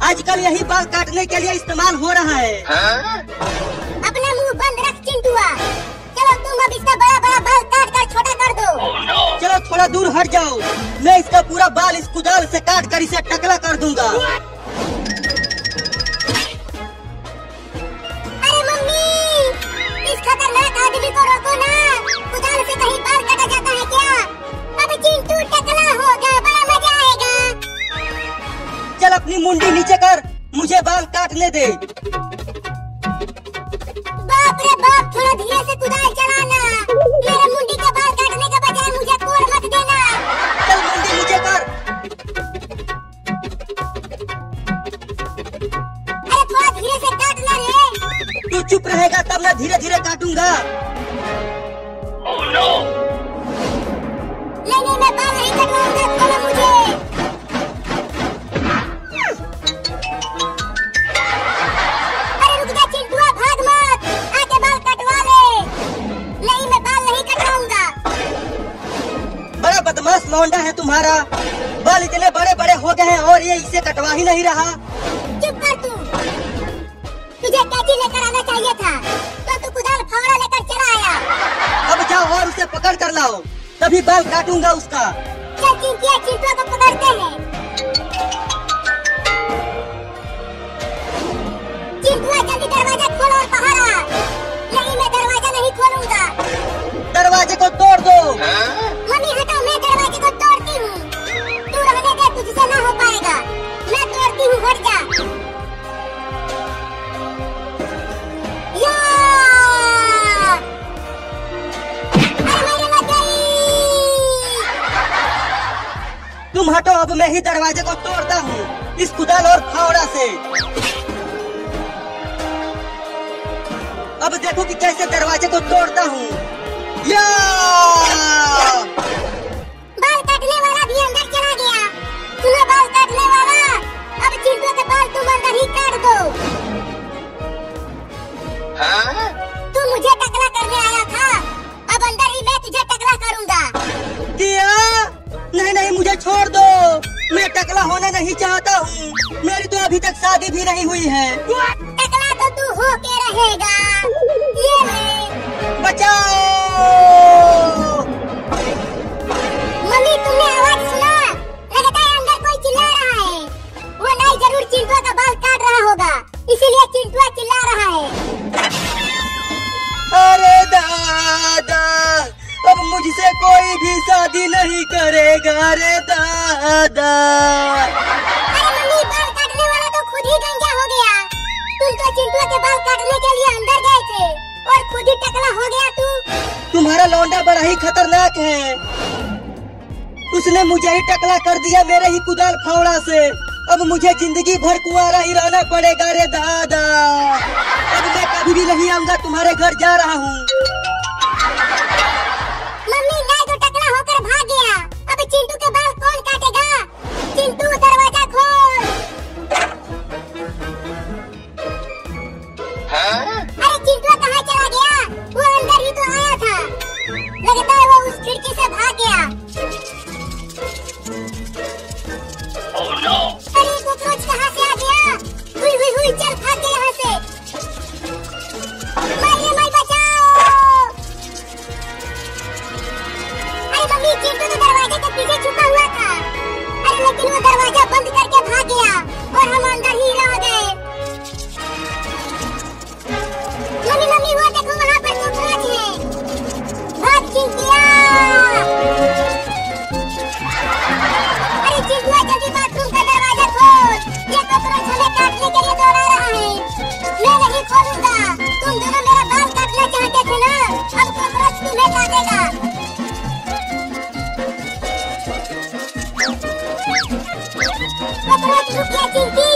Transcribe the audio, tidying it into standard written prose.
आजकल यही बाल काटने के लिए इस्तेमाल हो रहा है। अपना मुंह बंद रख चिंटुआ। चलो तुम अब इसका बड़ा बड़ा बाल काट कर छोटा कर दो। चलो थोड़ा दूर हट जाओ, मैं इसका पूरा बाल इस कुदाल से काट कर इसे टकला कर दूंगा। अरे मम्मी, इस खतरनाक आदमी को रोको ना, कुदाल से कहीं बाल काटा जाता है क्या? अब चिंटू टकला होगा, बड़ा मजा आएगा। चल अपनी मुंडी नीचे कर, मुझे बाल काटने दे। बाप रे बाप, थोड़ा धीरे से कुदाल चलाना। मेरे मुंडी के बाल काटने के बजाय मुझे कोड़ मत देना। चल मुंडी नीचे कर। अरे थोड़ा धीरे से काटना रे। तू चुप रहेगा तब मैं धीरे धीरे काटूंगा। नहीं, मैं बाल नहीं कटवाऊंगा, खोलो मुझे। अरे रुक जा चिंटुआ, भाग मत, आके बाल कटवा ले। नहीं, मैं बाल नहीं कटवाऊंगा। बड़ा बदमाश लौंडा है तुम्हारा, बाल इतने बड़े बड़े हो गए हैं और ये इसे कटवा ही नहीं रहा। चुप कर तू, तुझे कैंची लेकर आना चाहिए था, तो तू कुदाल फावड़ा लेकर चला आया। अब जाओ और उसे पकड़ कर लाओ, तभी बाल काटूंगा उसका। चल चिंटिया, चिंटुआ को पकड़ते हैं। चिंटुआ जल्दी दरवाजा खोलो और बाहर आ। नहीं, मैं दरवाजा नहीं खोलूंगा। दरवाजे को तोड़ दो। मम्मी हटाओ, मैं दरवाजे को तोड़ती हूँ। तू रहने दे, तुझसे ना हो पाएगा। मैं तोड़ती हूँ, हट जा। या! अरे मेरे लग गई। तुम हटो, अब मैं ही दरवाजे को तोड़ता हूँ इस कुदाल और फावड़ा से। अब देखो कि कैसे दरवाजे को तोड़ता हूँ। या! बाल काटने वाला भी अंदर चला गया। सुनो बाल काटने वाला, अब चिंटू के बाल तुम अंदर ही काट दो। तू मुझे टकला करने आया था, अब अंदर ही मैं तुझे टकला करूंगा। क्या? नहीं, मुझे छोड़ दो, मैं टकला होना नहीं चाहता हूँ। मेरी तो अभी तक शादी भी नहीं हुई है। टकला तो तू हो के रहेगा। ये ले। बचाओ! मम्मी, तुमने आवाज सुना? लगता है अंदर कोई चिल्ला रहा है। वो नाई जरूर चिंटुआ का बाल काट रहा होगा, इसीलिए चिंटुआ चिल्ला रहा है। अरे दादा, अब मुझसे कोई भी शादी नहीं करेगा रे दादा। अरे मम्मी, बाल काटने वाला तो खुद ही गंजा हो गया। तुम तो चिंटुआ के बाल काटने के लिए अंदर गए थे और खुद ही टकला हो गया तू। तुम्हारा लौंडा बड़ा ही खतरनाक है, उसने मुझे ही टकला कर दिया मेरे ही कुदाल फावड़ा से। अब मुझे जिंदगी भर कुंवारा ही रहना पड़ेगा रे दादा। अब मैं कभी भी नहीं आऊंगा, तुम्हारे घर जा रहा हूँ। मम्मी, नाई तो टकला होकर भाग गया, अब चिंटू के बाल कौन काटेगा? चिंटू, दरवाजा खोल। अरे चिंटू कहाँ चला गया? वो अंदर ही तो आया था। लगता है वो उस खिड़की से भाग गया। अरे कॉकरोच कहाँ से आ गया? हुई, चल भाग गया यहाँ से। मारिए, बचाओ। अरे मम्मी, चिंटू तो दरवाजे के पीछे छुपा हुआ था। अरे लेकिन वो दरवाजा बंद करके भाग गया और हम अंदर ही रह गए। मम्मी, वो देखो वहाँ पर कॉकरोच है। भाग चिंटिया। अरे चिंटुआ, जल्दी बाथरूम का दरवाजा खोल। ये कॉकरोच हमें काटने के लिए दौड़ा रहा है। मैं नहीं खोलूंगा। तुम दोनों मेरा बाल काटना चाहते थे ना, अब कॉकरोच तुम्हें काटेगा। कॉकरोच रुक गया चिंटी।